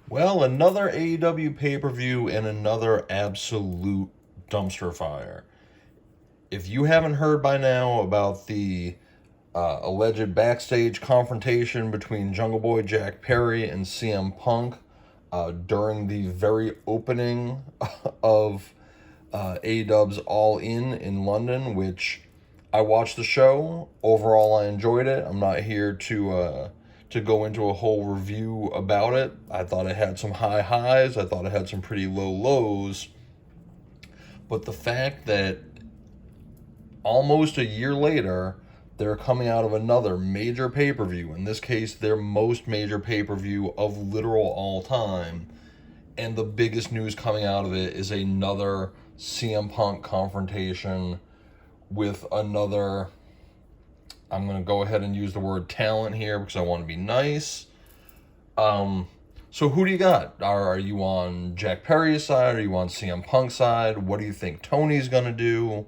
Well, another AEW pay-per-view and another absolute dumpster fire. If you haven't heard by now about the alleged backstage confrontation between Jungle Boy Jack Perry and CM Punk during the very opening of AEW's All In London, which I watched the show. Overall, I enjoyed it. I'm not here to go into a whole review about it. I thought it had some high highs. I thought it had some pretty low lows. But the fact that almost a year later, they're coming out of another major pay per view, in this case, their most major pay per view of literal all time. And the biggest news coming out of it is another CM Punk confrontation with another. I'm going to go ahead and use the word talent here because I want to be nice. So who do you got? Are you on Jack Perry's side? Are you on CM Punk's side? What do you think Tony's going to do?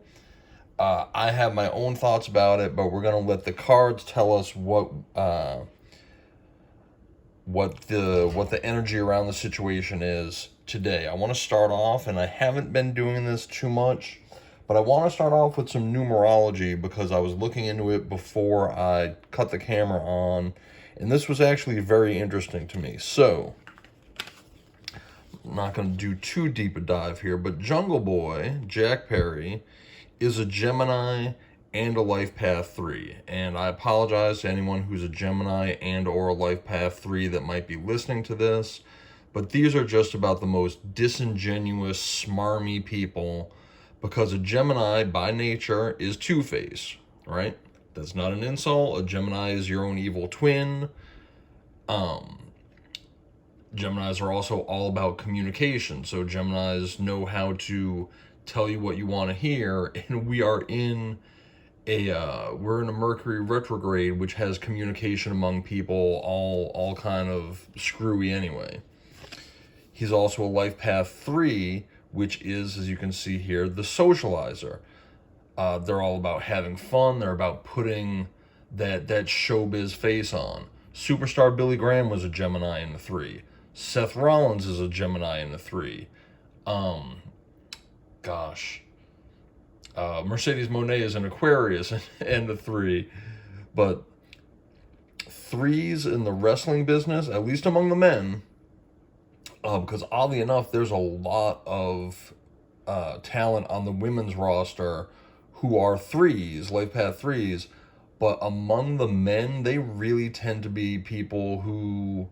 I have my own thoughts about it, but we're going to let the cards tell us what the energy around the situation is today. I want to start off, and I haven't been doing this too much, but I want to start off with some numerology because I was looking into it before I cut the camera on, and this was actually very interesting to me. So, I'm not going to do too deep a dive here, but Jungle Boy, Jack Perry, is a Gemini and a Life Path 3. And I apologize to anyone who's a Gemini and or a Life Path 3 that might be listening to this, but these are just about the most disingenuous, smarmy people, because a Gemini by nature is two-faced, right? That's not an insult. A Gemini is your own evil twin. Geminis are also all about communication, so Geminis know how to tell you what you want to hear, and we're in a Mercury retrograde, which has communication among people all kind of screwy anyway. He's also a Life Path 3, which is, as you can see here, the socializer. They're all about having fun. They're about putting that showbiz face on. Superstar Billy Graham was a Gemini in the 3. Seth Rollins is a Gemini in the 3. Mercedes Moné is an Aquarius and a 3. But threes in the wrestling business, at least among the men, because oddly enough, there's a lot of talent on the women's roster who are threes, Life Path 3s, but among the men, they really tend to be people who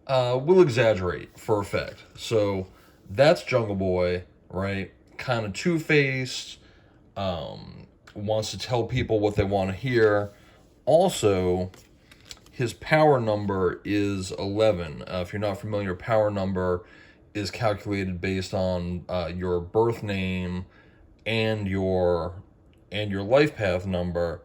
will exaggerate for effect. So that's Jungle Boy, right? Kind of two-faced, wants to tell people what they want to hear. Also, his power number is 11. If you're not familiar, power number is calculated based on your birth name and your life path number.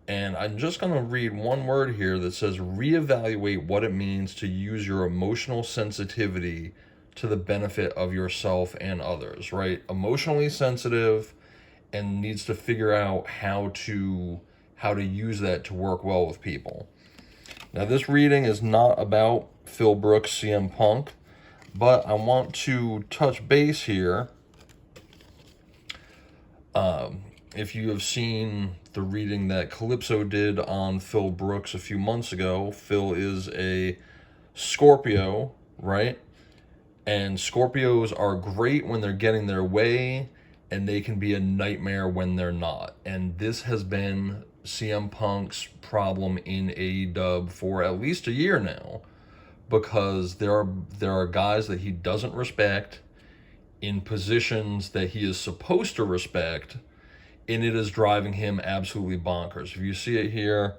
And I'm just going to read one word here that says reevaluate what it means to use your emotional sensitivity to the benefit of yourself and others, right? Emotionally sensitive and needs to figure out how to use that to work well with people. Now, this reading is not about Phil Brooks, CM Punk, but I want to touch base here. If you have seen the reading that Calypso did on Phil Brooks a few months ago, Phil is a Scorpio, right? And Scorpios are great when they're getting their way, and they can be a nightmare when they're not. And this has been CM Punk's problem in AEW for at least a year now, because there are guys that he doesn't respect in positions that he is supposed to respect, and it is driving him absolutely bonkers. If you see it here,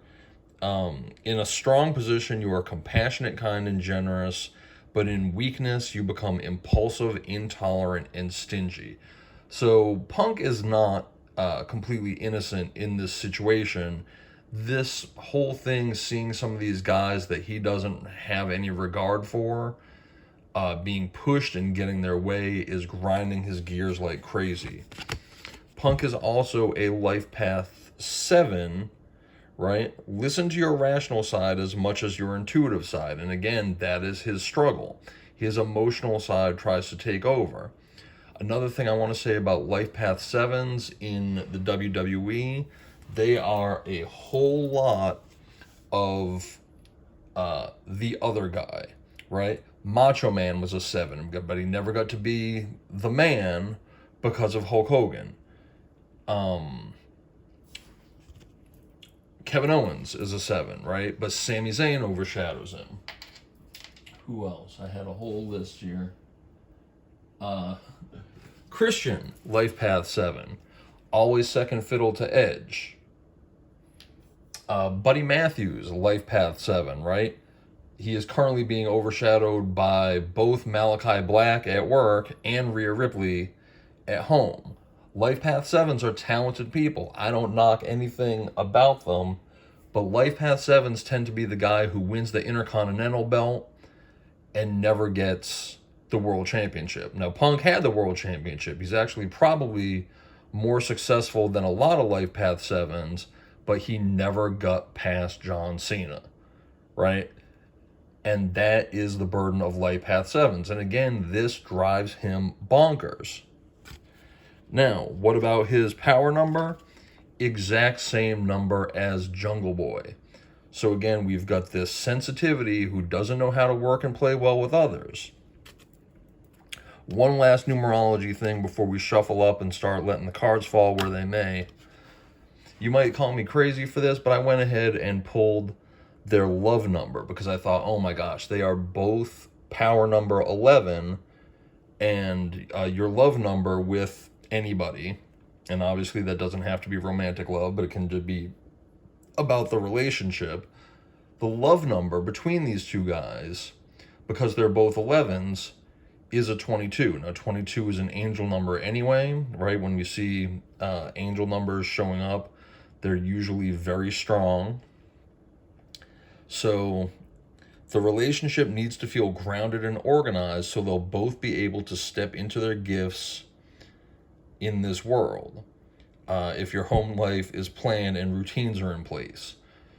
in a strong position, you are compassionate, kind, and generous, but in weakness, you become impulsive, intolerant, and stingy. So Punk is not completely innocent in this situation. This whole thing, seeing some of these guys that he doesn't have any regard for, being pushed and getting their way, is grinding his gears like crazy. Punk is also a Life Path 7, right? Listen to your rational side as much as your intuitive side. And again, that is his struggle. His emotional side tries to take over. Another thing I want to say about Life Path 7s in the WWE, they are a whole lot of the other guy, right? Macho Man was a 7, but he never got to be the man because of Hulk Hogan. Kevin Owens is a 7, right? But Sami Zayn overshadows him. Who else? I had a whole list here. Christian, Life Path 7. Always second fiddle to Edge. Buddy Matthews, Life Path 7, right? He is currently being overshadowed by both Malachi Black at work and Rhea Ripley at home. Life Path 7s are talented people. I don't knock anything about them, but Life Path 7s tend to be the guy who wins the Intercontinental belt and never gets the World Championship. Now, Punk had the World Championship. He's actually probably more successful than a lot of Life Path 7s, but he never got past John Cena, right? And that is the burden of Life Path 7s. And again, this drives him bonkers. Now, what about his power number? Exact same number as Jungle Boy. So again, we've got this sensitivity who doesn't know how to work and play well with others. One last numerology thing before we shuffle up and start letting the cards fall where they may. You might call me crazy for this, but I went ahead and pulled their love number because I thought, oh my gosh, they are both power number 11, and your love number with anybody, and obviously that doesn't have to be romantic love, but it can just be about the relationship. The love number between these two guys, because they're both 11s, is a 22. Now 22 is an angel number anyway, right? When we see angel numbers showing up, they're usually very strong. So the relationship needs to feel grounded and organized so they'll both be able to step into their gifts in this world. If your home life is planned and routines are in place.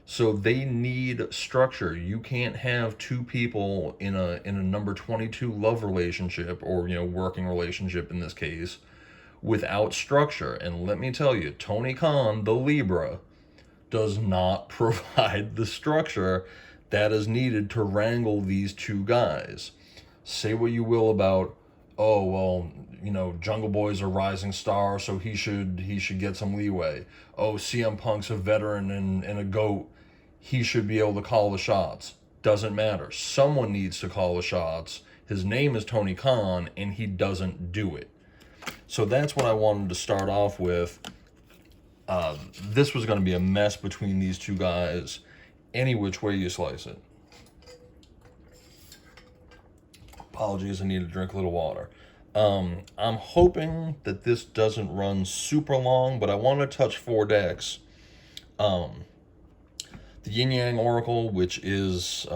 So they need structure. You can't have two people in a number 22 love relationship, or working relationship in this case, without structure. And let me tell you, Tony Khan, the Libra, does not provide the structure that is needed to wrangle these two guys. Say what you will about, oh, well, Jungle Boy's a rising star, so he should get some leeway. Oh, CM Punk's a veteran and a GOAT. He should be able to call the shots. Doesn't matter. Someone needs to call the shots. His name is Tony Khan, and he doesn't do it. So that's what I wanted to start off with. This was going to be a mess between these two guys, any which way you slice it. Apologies, I need to drink a little water. I'm hoping that this doesn't run super long, but I want to touch 4 decks. The Yin Yang Oracle, which is,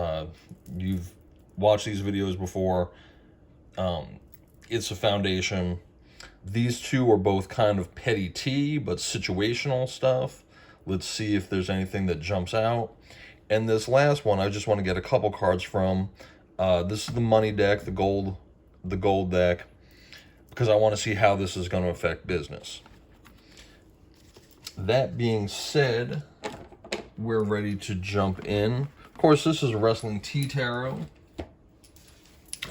you've watched these videos before, it's a foundation. These two are both kind of petty tea, but situational stuff. Let's see if there's anything that jumps out. And this last one, I just want to get a couple cards from. This is the money deck, the gold deck, because I want to see how this is going to affect business. That being said, we're ready to jump in. Of course, this is Wrestling Tea Tarot,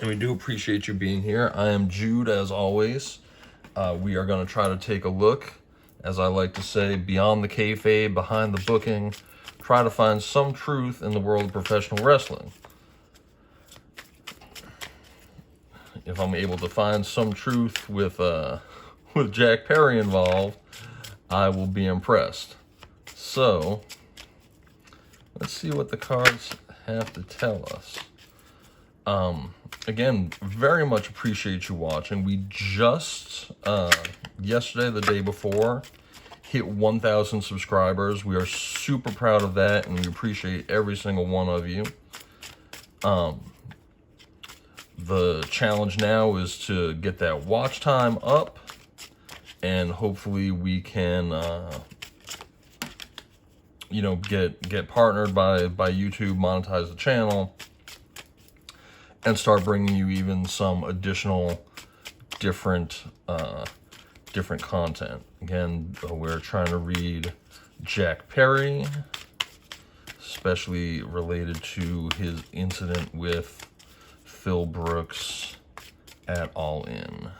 and we do appreciate you being here. I am Jude, as always. We are going to try to take a look, as I like to say, beyond the kayfabe, behind the booking, try to find some truth in the world of professional wrestling. If I'm able to find some truth with Jack Perry involved, I will be impressed. So, let's see what the cards have to tell us. Again, very much appreciate you watching. We just, yesterday, the day before, hit 1,000 subscribers. We are super proud of that, and we appreciate every single one of you. The challenge now is to get that watch time up, and hopefully we can get partnered by YouTube, monetize the channel, and start bringing you even some additional different content. Again, we're trying to read Jack Perry, especially related to his incident with Phil Brooks at All In.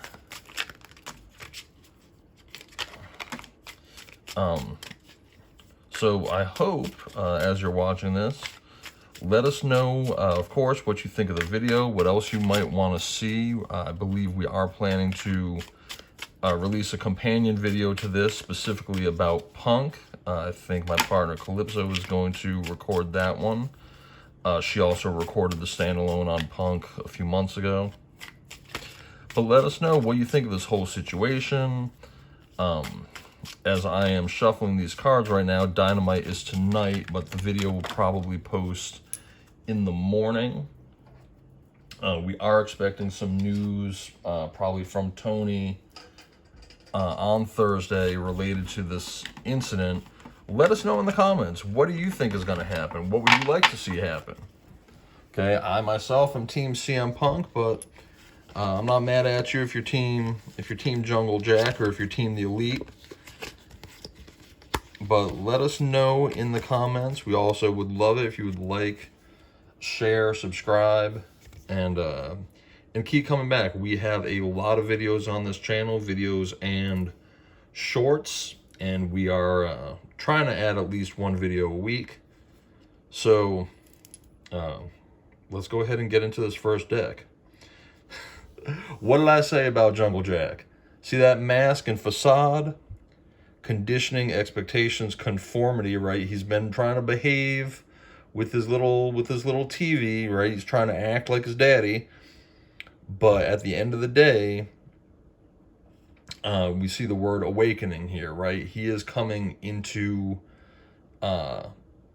So I hope, as you're watching this, let us know, of course, what you think of the video, what else you might want to see. I believe we are planning to release a companion video to this, specifically about Punk. I think my partner Calypso is going to record that one. She also recorded the standalone on Punk a few months ago. But let us know what you think of this whole situation. As I am shuffling these cards right now, Dynamite is tonight, but the video will probably post in the morning. We are expecting some news, probably from Tony, on Thursday related to this incident. Let us know in the comments. What do you think is going to happen? What would you like to see happen? Okay, I myself am Team CM Punk, but I'm not mad at you if you're Team Jungle Jack or if you're Team The Elite. But let us know in the comments. We also would love it if you would like, share, subscribe, and keep coming back. We have a lot of videos on this channel, videos and shorts, and we are trying to add at least one video a week. So let's go ahead and get into this first deck. What did I say about Jungle Jack? See that mask and facade? Conditioning, expectations, conformity, right? He's been trying to behave with his little TV, right? He's trying to act like his daddy. But at the end of the day, we see the word awakening here, right? He is coming into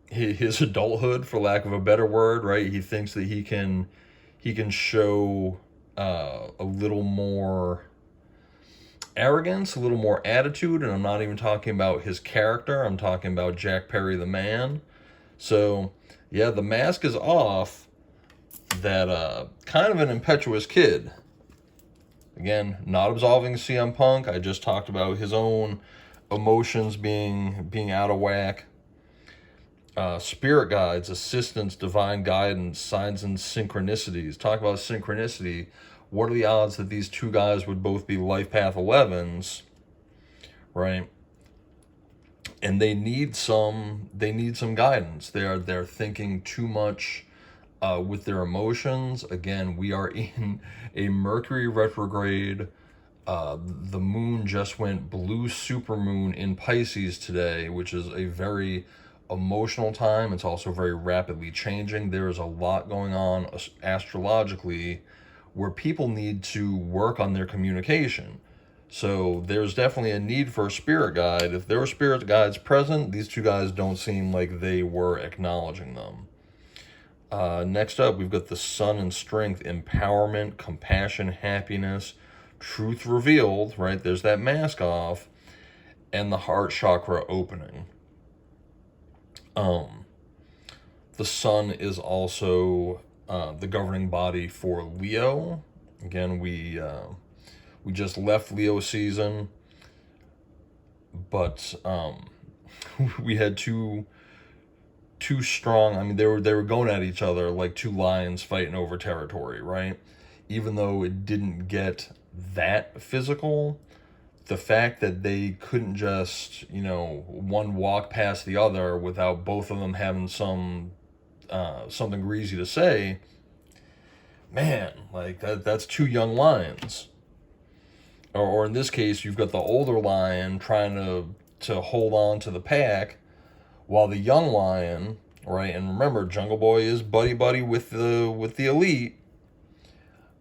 his adulthood, for lack of a better word, right? He thinks that he can show a little more arrogance, a little more attitude, and I'm not even talking about his character. I'm talking about Jack Perry the man. So yeah, the mask is off. That kind of an impetuous kid. Again, not absolving CM Punk. I just talked about his own emotions being out of whack. Spirit guides, assistance, divine guidance, signs and synchronicities. Talk about synchronicity. What are the odds that these two guys would both be Life Path 11s, right? And they need some guidance. They're thinking too much with their emotions. Again, we are in a Mercury retrograde. The moon just went blue supermoon in Pisces today, which is a very emotional time. It's also very rapidly changing. There is a lot going on astrologically where people need to work on their communication. So there's definitely a need for a spirit guide. If there were spirit guides present, these two guys don't seem like they were acknowledging them. Next up, we've got the Sun and Strength, empowerment, compassion, happiness, truth revealed, right? There's that mask off, and the heart chakra opening. The Sun is also the governing body for Leo. Again, we just left Leo season, but we had two strong. I mean, they were going at each other like two lions fighting over territory, right? Even though it didn't get that physical, the fact that they couldn't just, one walk past the other without both of them having something greasy to say, man, like that's two young lions. Or in this case, you've got the older lion trying to hold on to the pack, while the young lion, right, and remember, Jungle Boy is buddy with the elite,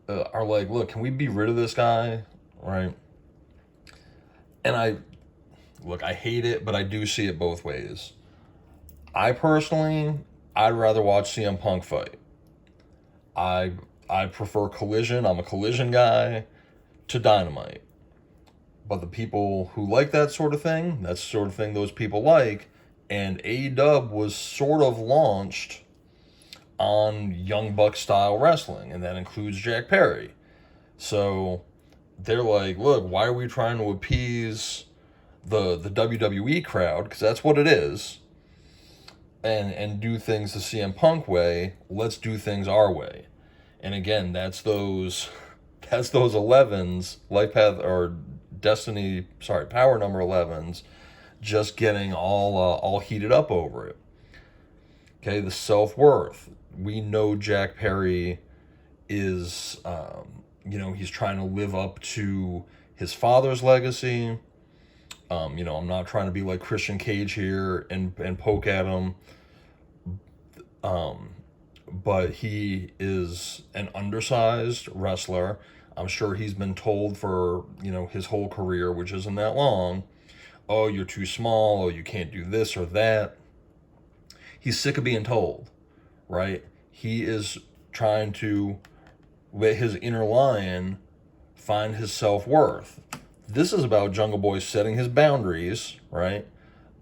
are like, look, can we be rid of this guy, right? And I hate it, but I do see it both ways. I personally, I'd rather watch CM Punk fight. I prefer Collision. I'm a Collision guy to Dynamite. But the people who like that sort of thing, that's the sort of thing those people like, And AEW was sort of launched on Young Buck style wrestling, and that includes Jack Perry. So they're like, look, why are we trying to appease the WWE crowd? Because that's what it is. And do things the CM Punk way. Let's do things our way. And again, that's those 11s, Life Path or Destiny, sorry, Power number 11s, just getting all heated up over it. Okay, the self-worth. We know Jack Perry is, he's trying to live up to his father's legacy. I'm not trying to be like Christian Cage here and poke at him. But he is an undersized wrestler. I'm sure he's been told for, his whole career, which isn't that long, oh, you're too small, oh, you can't do this or that. He's sick of being told, right? He is trying to let his inner lion find his self-worth. This is about Jungle Boy setting his boundaries, right?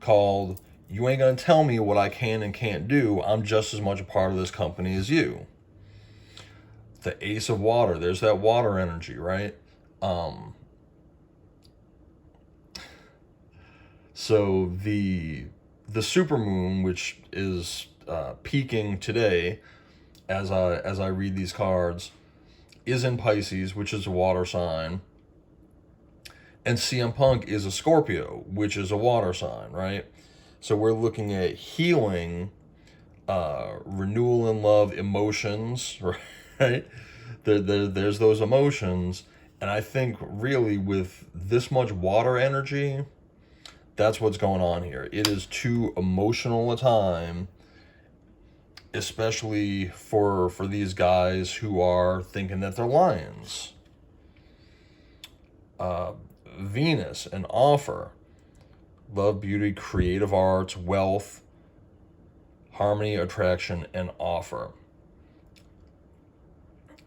Called, you ain't gonna tell me what I can and can't do. I'm just as much a part of this company as you. The Ace of Water, there's that water energy, right? So the supermoon, which is peaking today, as I read these cards, is in Pisces, which is a water sign, and CM Punk is a Scorpio, which is a water sign, right? So we're looking at healing, renewal in love, emotions, right? There's those emotions, and I think really with this much water energy, that's what's going on here. It is too emotional a time, especially for these guys who are thinking that they're lions. Venus, an offer. Love, beauty, creative arts, wealth, harmony, attraction, and offer.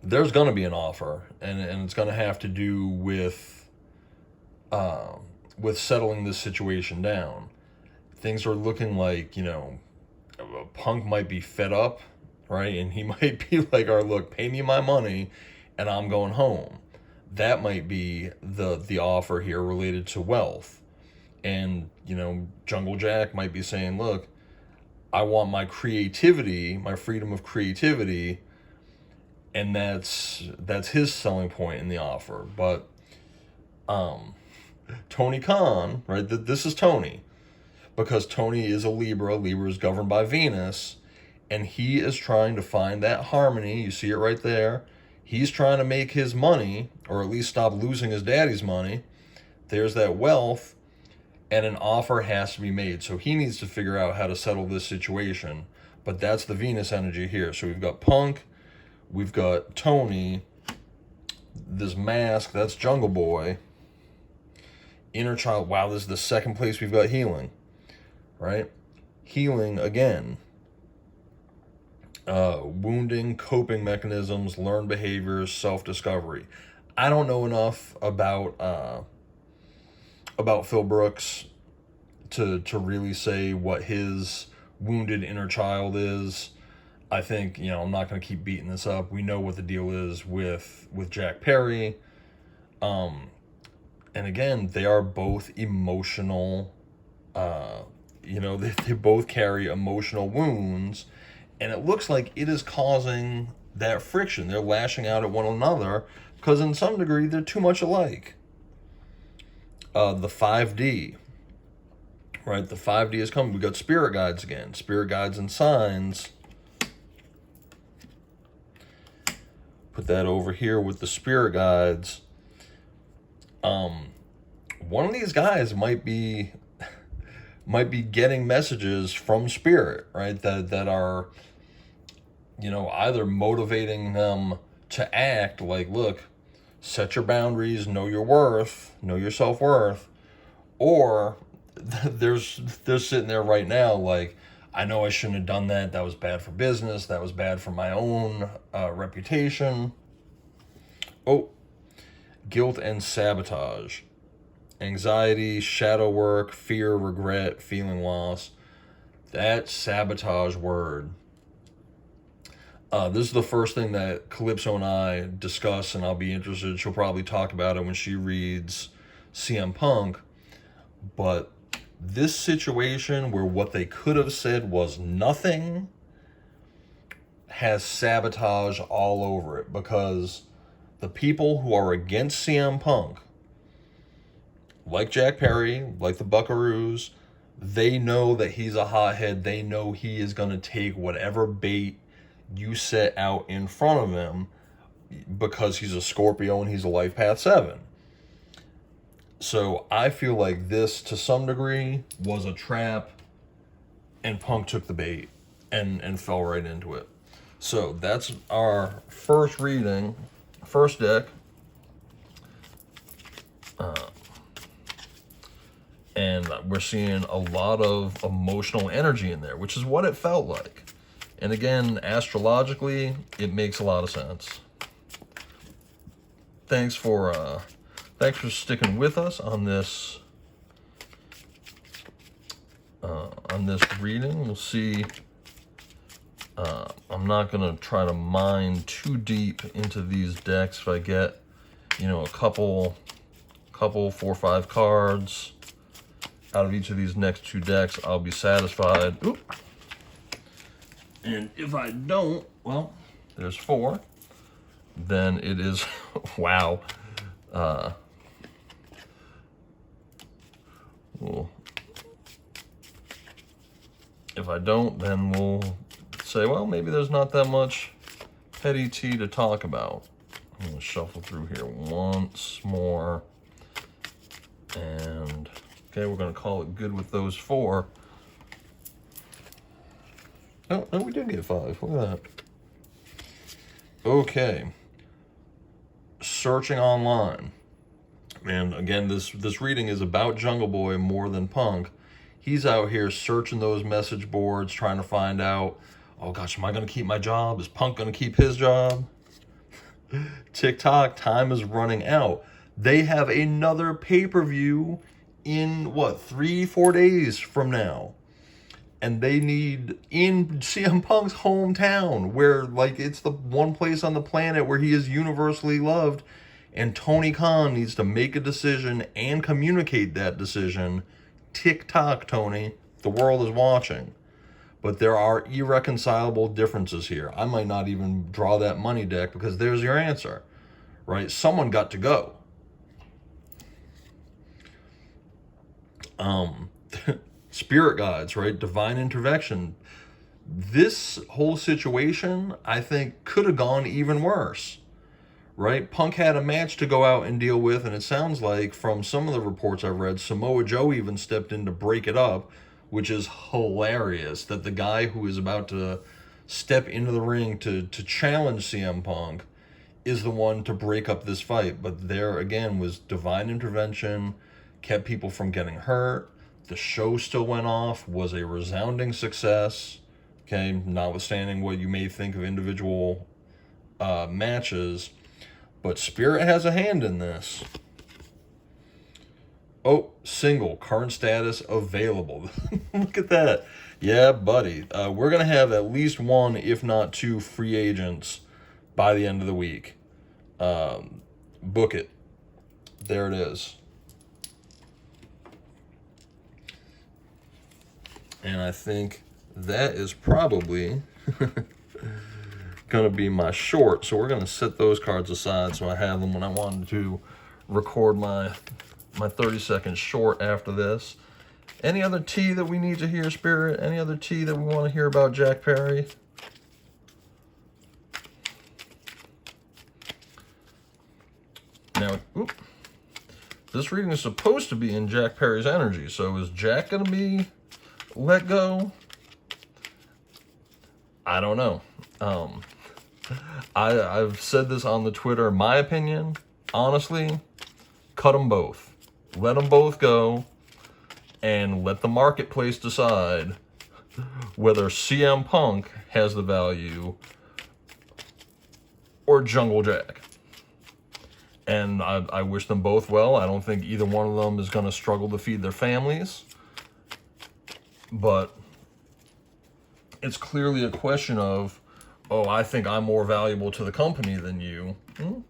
There's going to be an offer, and it's going to have to do with settling this situation down. Things are looking like, Punk might be fed up, right? And he might be like, all right, look, pay me my money, and I'm going home. That might be the offer here related to wealth. And, Jungle Jack might be saying, look, I want my creativity, my freedom of creativity, and that's his selling point in the offer. But Tony Khan, right, this is Tony, because Tony is a Libra. Libra is governed by Venus, and he is trying to find that harmony. You see it right there. He's trying to make his money, or at least stop losing his daddy's money. There's that wealth. And an offer has to be made. So he needs to figure out how to settle this situation. But that's the Venus energy here. So we've got Punk, we've got Tony, this mask, that's Jungle Boy. Inner child, wow, this is the second place we've got healing, right? Healing again. Wounding, coping mechanisms, learned behaviors, self-discovery. I don't know enough about Phil Brooks to really say what his wounded inner child is. I think, I'm not going to keep beating this up. We know what the deal is with Jack Perry. And again, they are both emotional, they both carry emotional wounds, and it looks like it is causing that friction. They're lashing out at one another because in some degree they're too much alike. The 5D, right? The 5D is coming. We got spirit guides again. Spirit guides and signs. Put that over here with the spirit guides. One of these guys might be getting messages from spirit, right? That are, either motivating them to act like, look, set your boundaries, know your worth, know your self-worth, or they're sitting there right now like, I know I shouldn't have done that. That was bad for business. That was bad for my own reputation. Oh, guilt and sabotage. Anxiety, shadow work, fear, regret, feeling loss. That sabotage word. This is the first thing that Calypso and I discuss, and I'll be interested. She'll probably talk about it when she reads CM Punk. But this situation where what they could have said was nothing has sabotage all over it, because the people who are against CM Punk, like Jack Perry, like the Buckaroos, they know that he's a hothead. They know he is going to take whatever bait you set out in front of him, because he's a Scorpio and he's a Life Path 7. So I feel like this, to some degree, was a trap, and Punk took the bait and fell right into it. So that's our first reading, first deck. And we're seeing a lot of emotional energy in there, which is what it felt like. And again, astrologically, it makes a lot of sense. Thanks for sticking with us on this reading. We'll see. I'm not gonna try to mine too deep into these decks. If I get, a couple 4 or 5 cards out of each of these next 2 decks, I'll be satisfied. Oop. And if I don't, well, there's 4. Then it is, wow. Well, if I don't, then we'll say, well, maybe there's not that much petty tea to talk about. I'm going to shuffle through here once more. And, okay, we're going to call it good with those 4. Oh, no, we did get 5. Look at that. Okay. Searching online. And again, this reading is about Jungle Boy more than Punk. He's out here searching those message boards, trying to find out, oh gosh, am I going to keep my job? Is Punk going to keep his job? TikTok, time is running out. They have another pay-per-view in, 3-4 days from now. And they need, in CM Punk's hometown, where, it's the one place on the planet where he is universally loved, and Tony Khan needs to make a decision and communicate that decision. TikTok, Tony, the world is watching. But there are irreconcilable differences here. I might not even draw that money deck, because there's your answer, right? Someone got to go. Spirit guides, right? Divine intervention. This whole situation, I think, could have gone even worse, right? Punk had a match to go out and deal with, and it sounds like, from some of the reports I've read, Samoa Joe even stepped in to break it up, which is hilarious, that the guy who is about to step into the ring to challenge CM Punk is the one to break up this fight. But there, again, was divine intervention, kept people from getting hurt. The show still went off, was a resounding success, okay, notwithstanding what you may think of individual matches. But Spirit has a hand in this. Oh, single, current status available. Look at that. Yeah, buddy. We're going to have at least 1, if not 2, free agents by the end of the week. Book it. There it is. And I think that is probably going to be my short. So we're going to set those cards aside so I have them when I wanted to record my 30-second short after this. Any other tea that we need to hear, Spirit? Any other tea that we want to hear about Jack Perry? Now, this reading is supposed to be in Jack Perry's energy. So is Jack going to be let go? I don't know. I've said this on the Twitter. My opinion, honestly, cut them both. Let them both go, and let the marketplace decide whether CM Punk has the value or Jungle Jack. And I wish them both well. I don't think either one of them is going to struggle to feed their families. But it's clearly a question of, oh, I think I'm more valuable to the company than you.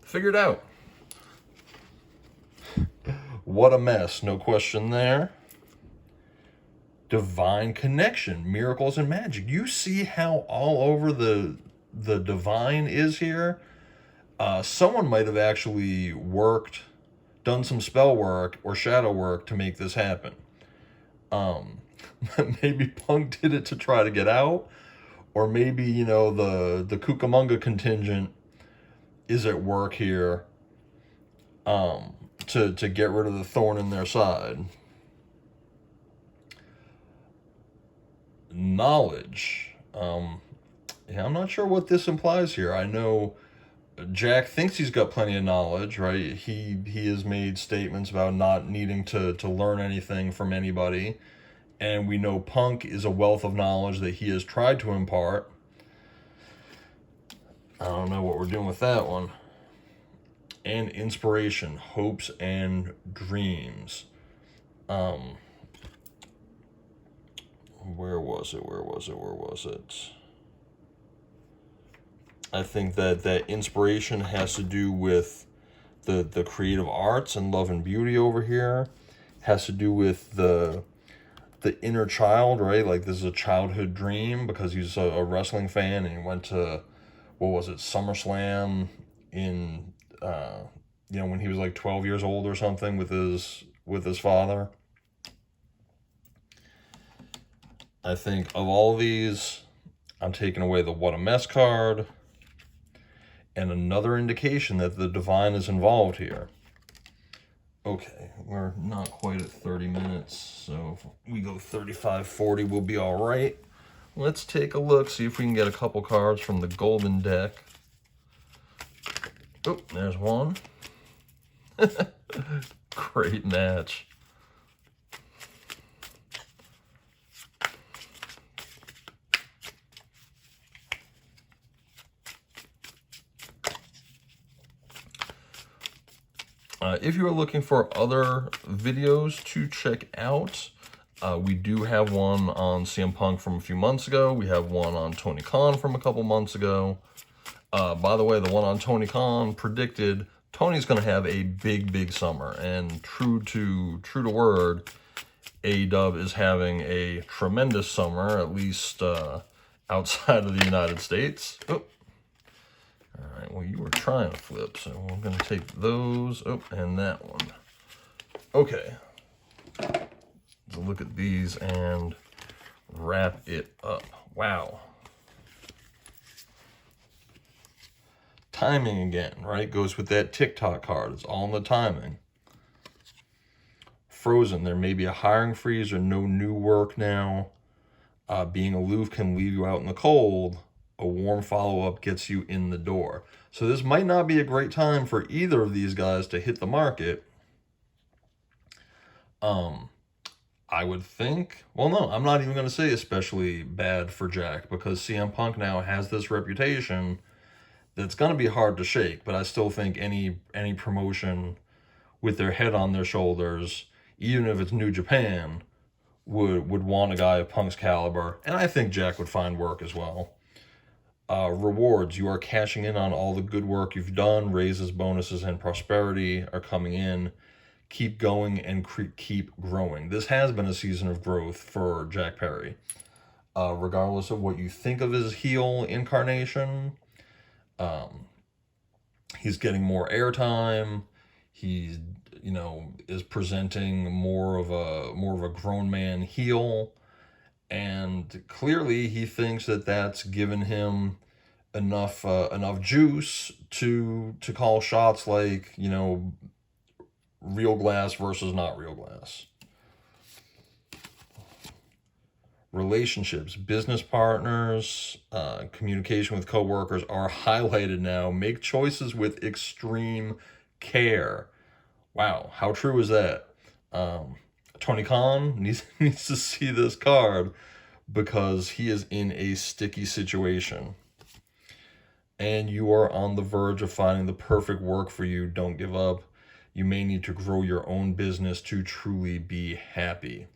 Figure it out. What a mess, no question there. Divine connection, miracles and magic. You see how all over the divine is here? Someone might have actually done some spell work or shadow work to make this happen. Maybe Punk did it to try to get out, or maybe, the Cucamonga contingent is at work here to get rid of the thorn in their side. Knowledge. I'm not sure what this implies here. I know Jack thinks he's got plenty of knowledge, right? He has made statements about not needing to learn anything from anybody. And we know Punk is a wealth of knowledge that he has tried to impart. I don't know what we're doing with that one. And inspiration, hopes and dreams. Where was it? I think that inspiration has to do with the creative arts and love and beauty over here. Has to do with the inner child, right? Like, this is a childhood dream because he's a wrestling fan and he went to, SummerSlam in, when he was like 12 years old or something with his father. I think of all these, I'm taking away the what a mess card and another indication that the divine is involved here. Okay, we're not quite at 30 minutes, so if we go 35, 40, we'll be all right. Let's take a look, see if we can get a couple cards from the golden deck. Oh, there's one. Great match. If you are looking for other videos to check out, we do have one on CM Punk from a few months ago. We have one on Tony Khan from a couple months ago. By the way, the one on Tony Khan predicted Tony's going to have a big summer. And true to word, AEW is having a tremendous summer, at least outside of the United States. Oh. All right, well, you were trying to flip, so we're going to take those. Oh, and that one. Okay. Let's look at these and wrap it up. Wow. Timing again, right? Goes with that TikTok card. It's all in the timing. Frozen. There may be a hiring freeze or no new work now. Being aloof can leave you out in the cold. A warm follow-up gets you in the door. So this might not be a great time for either of these guys to hit the market. I would think, well, no, I'm not even going to say especially bad for Jack, because CM Punk now has this reputation that's going to be hard to shake. But I still think any promotion with their head on their shoulders, even if it's New Japan, would want a guy of Punk's caliber. And I think Jack would find work as well. Rewards. You are cashing in on all the good work you've done. Raises, bonuses, and prosperity are coming in. Keep going and keep growing. This has been a season of growth for Jack Perry. Regardless of what you think of his heel incarnation, he's getting more airtime. He's, is presenting more of a grown man heel. And clearly he thinks that that's given him enough juice to call shots like, real glass versus not real glass. Relationships, business partners, communication with coworkers are highlighted now. Make choices with extreme care. Wow, how true is that? Tony Khan needs to see this card because he is in a sticky situation. And you are on the verge of finding the perfect work for you. Don't give up. You may need to grow your own business to truly be happy.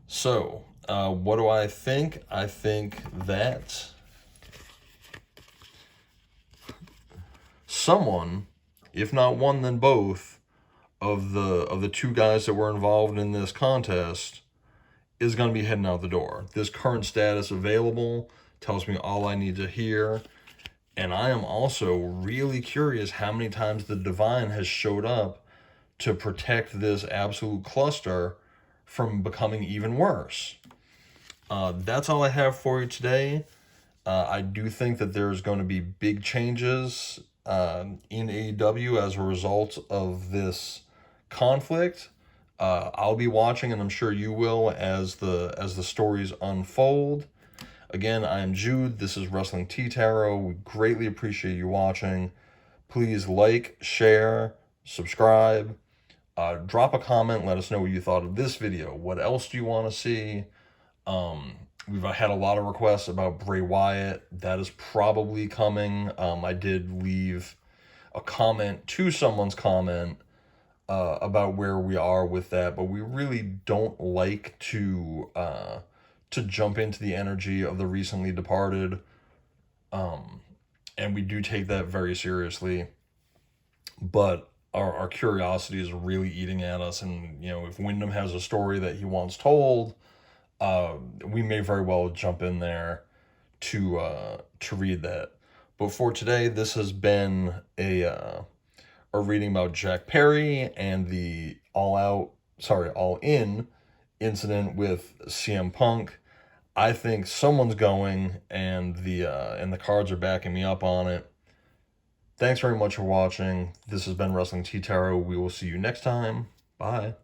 So, What do I think? I think that someone, if not one, then both, of the two guys that were involved in this contest is going to be heading out the door. This current status available tells me all I need to hear. And I am also really curious how many times the Divine has showed up to protect this absolute cluster from becoming even worse. That's all I have for you today. I do think that there's going to be big changes in AEW as a result of this conflict. I'll be watching, and I'm sure you will, as the stories unfold. Again, I am Jude. This is Wrestling Tea Tarot. We greatly appreciate you watching. Please like, share, subscribe. Drop a comment. Let us know what you thought of this video. What else do you want to see? We've had a lot of requests about Bray Wyatt. That is probably coming. I did leave a comment to someone's comment about where we are with that, but we really don't like to jump into the energy of the recently departed, and we do take that very seriously. But our curiosity is really eating at us, and if Wyndham has a story that he wants told, we may very well jump in there to read that. But for today, this has been a reading about Jack Perry and the All In incident with CM Punk. I think someone's going, and the cards are backing me up on it. Thanks very much for watching. This has been Wrestling Tea Tarot. We will see you next time. Bye.